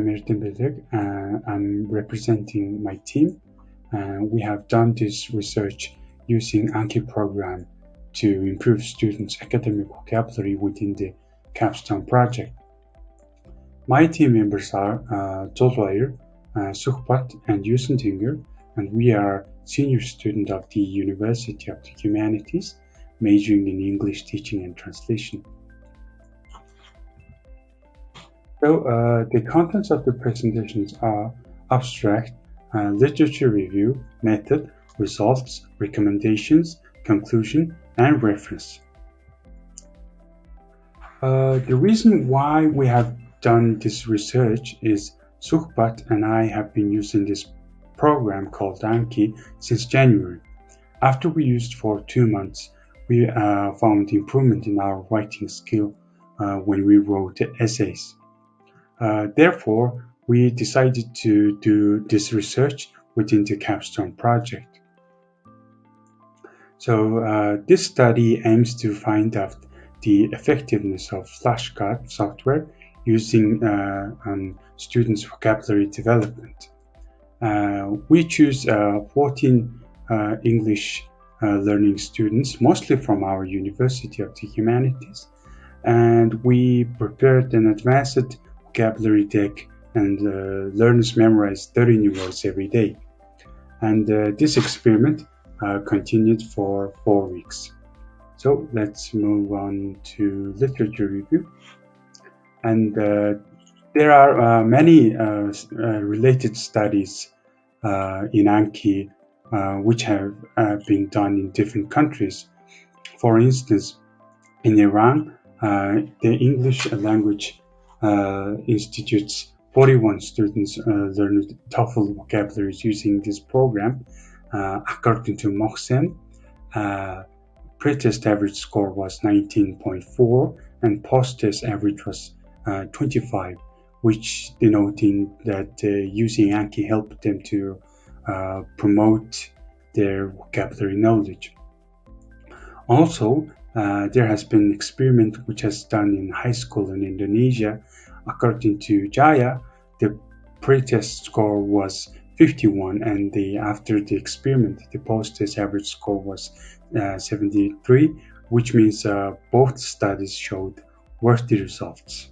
I'm Erdembilэг. I'm representing my team. We have done this research using Anki program to improve students' academic vocabulary within the capstone project. My team members are B'Zulbаяr, М.Сүхбат, and Д.Есөнтэнгэр, and we are senior student of the University of the Humanities, majoring in English teaching and translation. So the contents of the presentations are abstract, literature review, method, results, recommendations, conclusion, and reference. The reason why we have done this research is М.Сүхбат and I have been using this program called Anki since January. After we used for 2 months, we found improvement in our writing skill when we wrote essays. Therefore, we decided to do this research within the capstone project. So this study aims to find out the effectiveness of flashcard software using students' vocabulary development. We choose 14 English learning students, mostly from our University of the Humanities, and we prepared an advanced vocabulary deck, and learners memorized 30 new words every day. And this experiment continued for 4 weeks. So let's move on to literature review. And there are many related studies in Anki which have been done in different countries. For instance, in Iran, the English language Institute's 41 students learned TOEFL vocabularies using this program. According to Mohsen, pre-test average score was 19.4 and post-test average was 25, which denoting that using Anki helped them to promote their vocabulary knowledge. Also, there has been an experiment which has done in high school in Indonesia. According to Jaya, the pre-test score was 51, and after the experiment, the post-test average score was 73, which means both studies showed worthy results.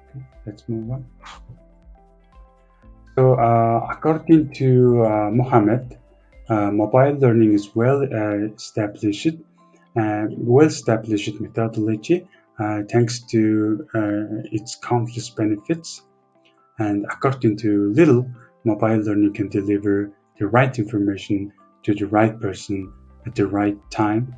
Okay, let's move on. So, according to Mohammed, mobile learning is well-established methodology thanks to its countless benefits. And according to Little, mobile learning can deliver the right information to the right person at the right time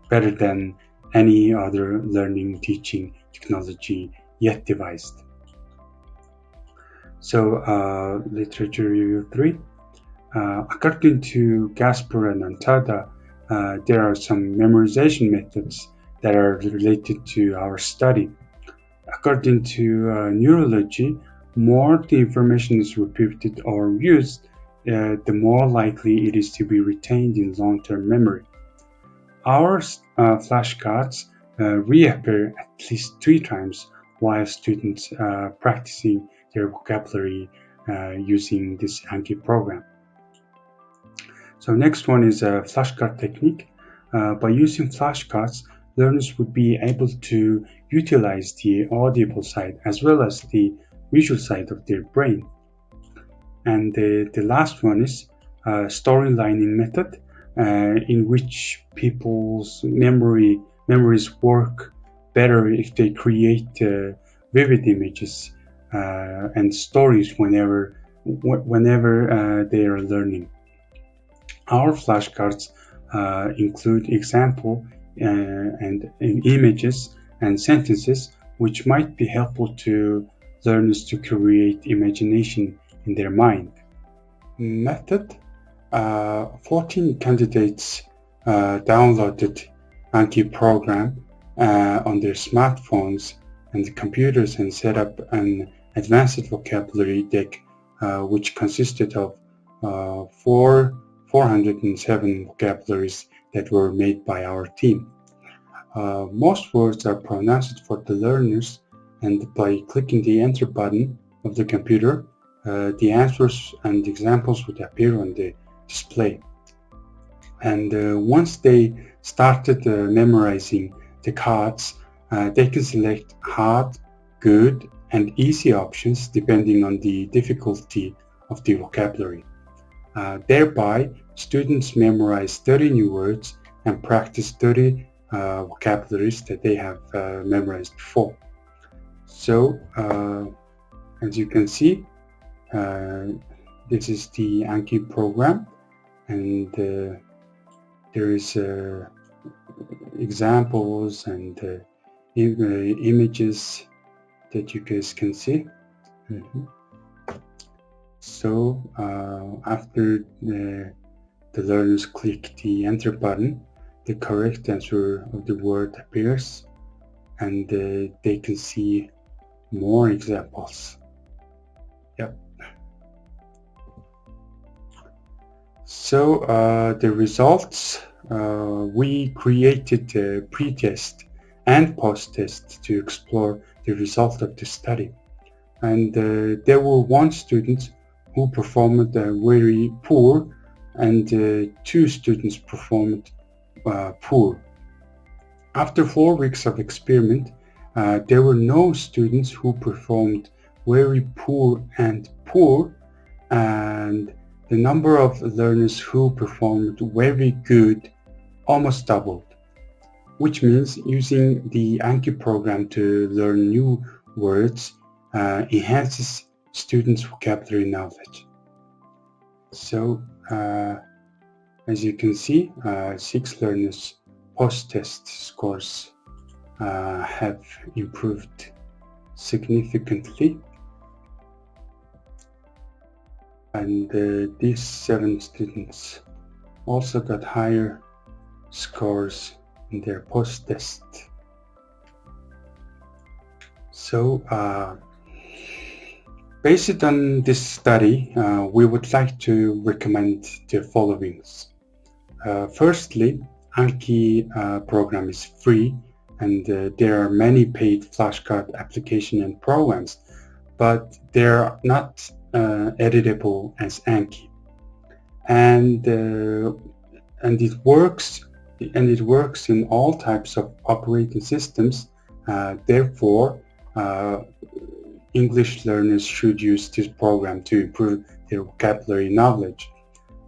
better than any other learning teaching technology yet devised. So literature review 3. According to Gasper and Antada, there are some memorization methods that are related to our study. According to neurology, more the information is repeated or used, the more likely it is to be retained in long-term memory. Our flashcards reappear at least 3 times while students practicing their vocabulary using this Anki program. So next one is a flashcard technique. By using flashcards, learners would be able to utilize the audible side as well as the visual side of their brain. And the last one is storylining method, in which people's memories work better if they create vivid images and stories whenever they are learning. Our flashcards include example and images and sentences which might be helpful to learners to create imagination in their mind. Method: 14 candidates downloaded Anki program on their smartphones and computers and set up an advanced vocabulary deck which consisted of 407 vocabularies that were made by our team. Most words are pronounced for the learners, and by clicking the enter button of the computer, the answers and examples would appear on the display. And once they started memorizing the cards, they can select hard, good, and easy options depending on the difficulty of the vocabulary. Thereby, students memorize 30 new words and practice 30 vocabularies that they have memorized before. So, as you can see, this is the Anki program, and there is examples and images that you guys can see. So after the learners click the enter button, the correct answer of the word appears, and they can see more examples. Yep. So the results, we created a pre-test and post-test to explore the result of the study. And there were 1 student who performed very poor, and 2 students performed poor. After 4 weeks of experiment, there were no students who performed very poor, and the number of learners who performed very good almost doubled, which means using the Anki program to learn new words enhances students' vocabulary knowledge. So, as you can see, 6 learners' post-test scores have improved significantly, and these 7 students also got higher scores in their post-test. So, based on this study, we would like to recommend the following. Firstly, Anki program is free, and there are many paid flashcard application and programs, but they are not editable as Anki, and it works in all types of operating systems. Therefore, English learners should use this program to improve their vocabulary knowledge.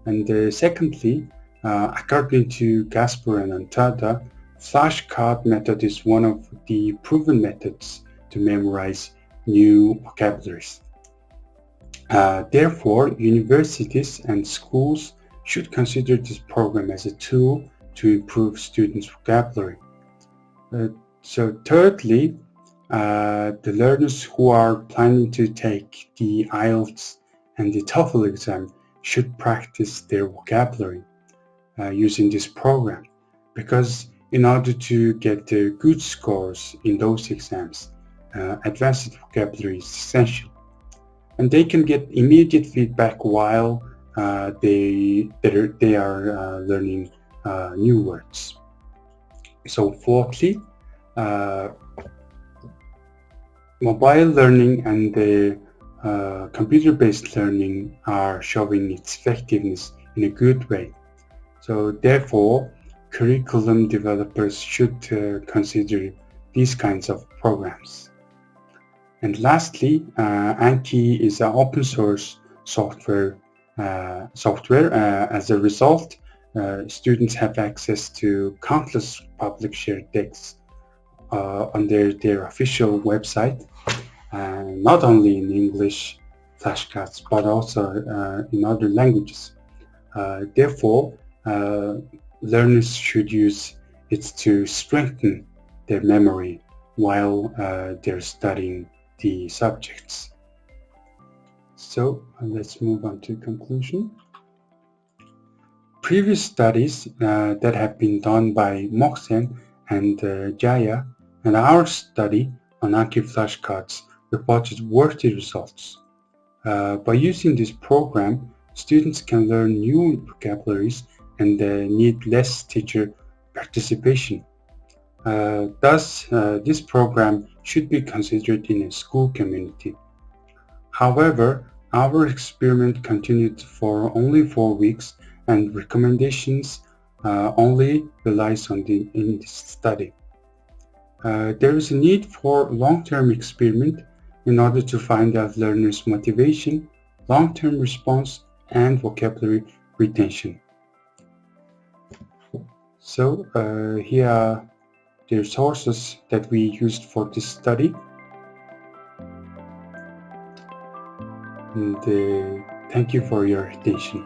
And secondly, according to Gasper and Antada, flashcard method is one of the proven methods to memorize new vocabularies. Therefore, universities and schools should consider this program as a tool to improve students' vocabulary. So thirdly, the learners who are planning to take the IELTS and the TOEFL exam should practice their vocabulary using this program, because in order to get good scores in those exams, advanced vocabulary is essential. And they can get immediate feedback while they are learning new words. So fourthly, mobile learning and the computer-based learning are showing its effectiveness in a good way. So therefore, curriculum developers should consider these kinds of programs. And lastly, Anki is an open source software. As a result, students have access to countless public shared texts on their official website, not only in English flashcards, but also in other languages. Therefore, learners should use it to strengthen their memory while they're studying the subjects. So let's move on to conclusion. Previous studies that have been done by Moksen and Jaya and our study on Anki flashcards reported worthy results. By using this program, students can learn new vocabularies and need less teacher participation. Thus, this program should be considered in a school community. However, our experiment continued for only 4 weeks, and recommendations only relies on in this study. There is a need for long-term experiment in order to find out learners' motivation, long-term response, and vocabulary retention. So here are the resources that we used for this study. And thank you for your attention.